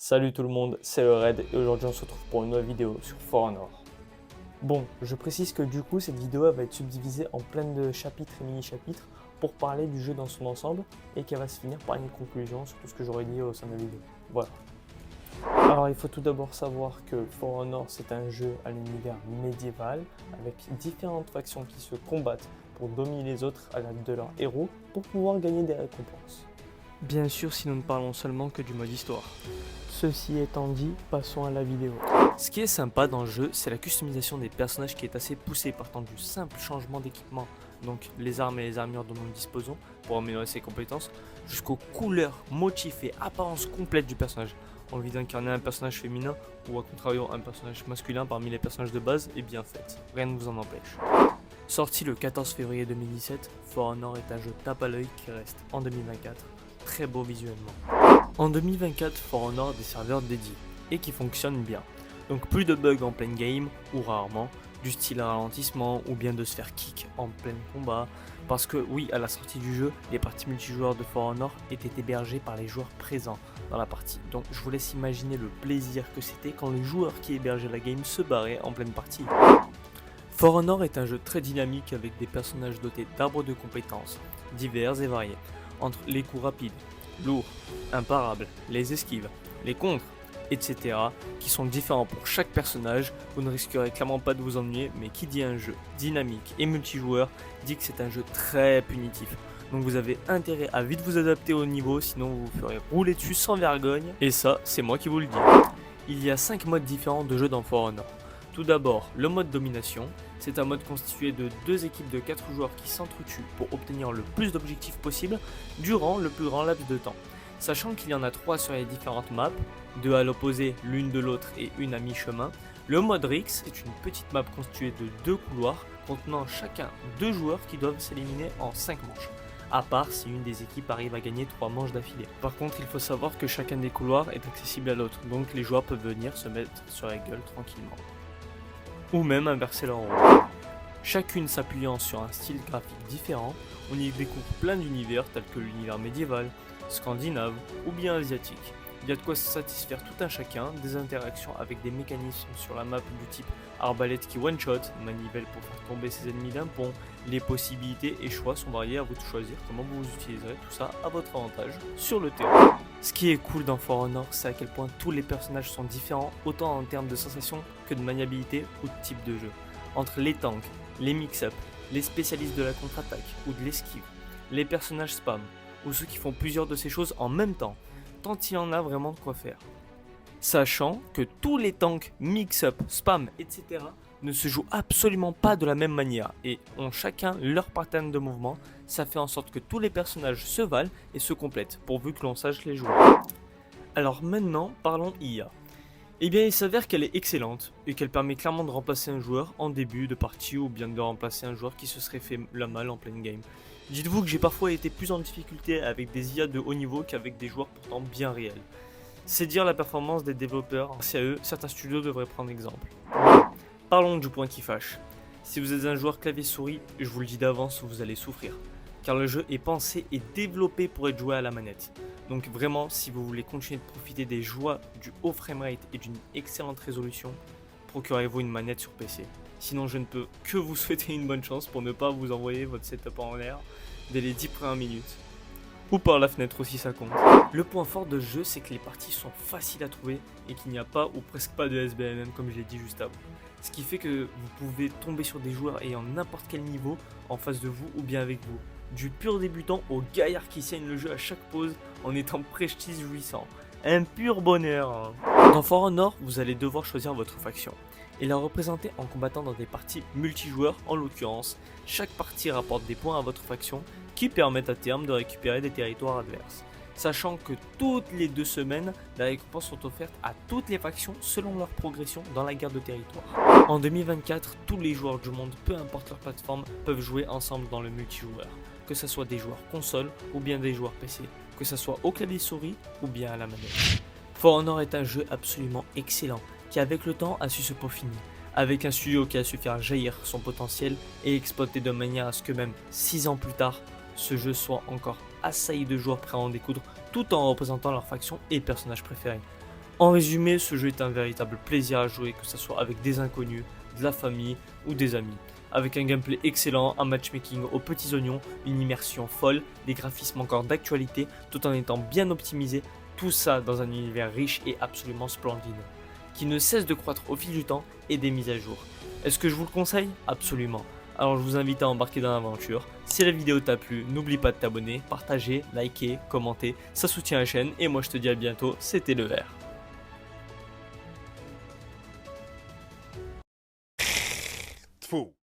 Salut tout le monde, c'est le Red et aujourd'hui on se retrouve pour une nouvelle vidéo sur For Honor. Bon, je précise que du coup cette vidéo va être subdivisée en plein de chapitres et mini-chapitres pour parler du jeu dans son ensemble et qu'elle va se finir par une conclusion sur tout ce que j'aurais dit au sein de la vidéo. Voilà. Alors il faut tout d'abord savoir que For Honor c'est un jeu à l'univers médiéval avec différentes factions qui se combattent pour dominer les autres à l'aide de leurs héros pour pouvoir gagner des récompenses. Bien sûr si nous ne parlons seulement que du mode histoire. Ceci étant dit, passons à la vidéo. Ce qui est sympa dans le jeu, c'est la customisation des personnages qui est assez poussée, partant du simple changement d'équipement, donc les armes et les armures dont nous disposons pour améliorer ses compétences, jusqu'aux couleurs, motifs et apparences complètes du personnage. Envie d'incarner un personnage féminin ou à contrario un personnage masculin parmi les personnages de base est bien faite, rien ne vous en empêche. Sorti le 14 février 2017, For Honor est un jeu tape à l'œil qui reste en 2024 très beau visuellement. En 2024, For Honor a des serveurs dédiés et qui fonctionnent bien. Donc plus de bugs en pleine game ou rarement, du style ralentissement ou bien de se faire kick en plein combat. Parce que oui, à la sortie du jeu, les parties multijoueurs de For Honor étaient hébergées par les joueurs présents dans la partie. Donc je vous laisse imaginer le plaisir que c'était quand les joueurs qui hébergeaient la game se barraient en pleine partie. For Honor est un jeu très dynamique avec des personnages dotés d'arbres de compétences divers et variés. Entre les coups rapides, lourds, imparables, les esquives, les contres, etc. qui sont différents pour chaque personnage, vous ne risquerez clairement pas de vous ennuyer, mais qui dit un jeu dynamique et multijoueur dit que c'est un jeu très punitif. Donc vous avez intérêt à vite vous adapter au niveau, sinon vous vous ferez rouler dessus sans vergogne, et ça c'est moi qui vous le dis. Il y a 5 modes différents de jeu dans For Honor. Tout d'abord, le mode domination, c'est un mode constitué de 2 équipes de 4 joueurs qui s'entretuent pour obtenir le plus d'objectifs possible durant le plus grand laps de temps. Sachant qu'il y en a 3 sur les différentes maps, 2 à l'opposé l'une de l'autre et une à mi-chemin, le mode Rix est une petite map constituée de 2 couloirs contenant chacun 2 joueurs qui doivent s'éliminer en 5 manches, à part si une des équipes arrive à gagner 3 manches d'affilée. Par contre, il faut savoir que chacun des couloirs est accessible à l'autre, donc les joueurs peuvent venir se mettre sur la gueule tranquillement. Ou même inverser leur rôle. Chacune s'appuyant sur un style graphique différent, on y découvre plein d'univers tels que l'univers médiéval, scandinave ou bien asiatique. Il y a de quoi satisfaire tout un chacun, des interactions avec des mécanismes sur la map du type arbalète qui one-shot, manivelle pour faire tomber ses ennemis d'un pont, les possibilités et choix sont variés, à vous de choisir comment vous utiliserez tout ça à votre avantage sur le terrain. Ce qui est cool dans For Honor, c'est à quel point tous les personnages sont différents, autant en termes de sensations que de maniabilité ou de type de jeu. Entre les tanks, les mix-up, les spécialistes de la contre-attaque ou de l'esquive, les personnages spam, ou ceux qui font plusieurs de ces choses en même temps, tant il y en a vraiment de quoi faire. Sachant que tous les tanks, mix-up, spam, etc. ne se jouent absolument pas de la même manière et ont chacun leur pattern de mouvement, ça fait en sorte que tous les personnages se valent et se complètent, pourvu que l'on sache les jouer. Alors maintenant, parlons IA. Eh bien il s'avère qu'elle est excellente et qu'elle permet clairement de remplacer un joueur en début de partie ou bien de remplacer un joueur qui se serait fait la malle en pleine game. Dites-vous que j'ai parfois été plus en difficulté avec des IA de haut niveau qu'avec des joueurs pourtant bien réels. C'est dire la performance des développeurs, c'est à eux, certains studios devraient prendre exemple. Parlons du point qui fâche. Si vous êtes un joueur clavier-souris, je vous le dis d'avance, vous allez souffrir. Car le jeu est pensé et développé pour être joué à la manette. Donc vraiment, si vous voulez continuer de profiter des joies du haut framerate et d'une excellente résolution, procurez-vous une manette sur PC. Sinon je ne peux que vous souhaiter une bonne chance pour ne pas vous envoyer votre setup en l'air dès les 10 premières minutes. Ou par la fenêtre aussi ça compte. Le point fort de ce jeu, c'est que les parties sont faciles à trouver et qu'il n'y a pas ou presque pas de SBMM comme je l'ai dit juste avant. Ce qui fait que vous pouvez tomber sur des joueurs ayant n'importe quel niveau en face de vous ou bien avec vous. Du pur débutant au gaillard qui saigne le jeu à chaque pause en étant prestige jouissant. Un pur bonheur. Dans For Honor, vous allez devoir choisir votre faction et la représenter en combattant dans des parties multijoueurs en l'occurrence. Chaque partie rapporte des points à votre faction qui permettent à terme de récupérer des territoires adverses. Sachant que toutes les 2 semaines, des récompenses sont offertes à toutes les factions selon leur progression dans la guerre de territoire. En 2024, tous les joueurs du monde, peu importe leur plateforme, peuvent jouer ensemble dans le multijoueur. Que ce soit des joueurs console ou bien des joueurs PC, que ce soit au clavier souris ou bien à la manette. For Honor est un jeu absolument excellent qui avec le temps a su se peaufiner, avec un studio qui a su faire jaillir son potentiel et exploiter de manière à ce que même 6 ans plus tard, ce jeu soit encore assailli de joueurs prêts à en découdre tout en représentant leur faction et personnages préférés. En résumé, ce jeu est un véritable plaisir à jouer, que ce soit avec des inconnus, de la famille ou des amis. Avec un gameplay excellent, un matchmaking aux petits oignons, une immersion folle, des graphismes encore d'actualité, tout en étant bien optimisé, tout ça dans un univers riche et absolument splendide, qui ne cesse de croître au fil du temps et des mises à jour. Est-ce que je vous le conseille? Absolument. Alors je vous invite à embarquer dans l'aventure. Si la vidéo t'a plu, n'oublie pas de t'abonner, partager, liker, commenter, ça soutient la chaîne et moi je te dis à bientôt, c'était le vert. Tfu.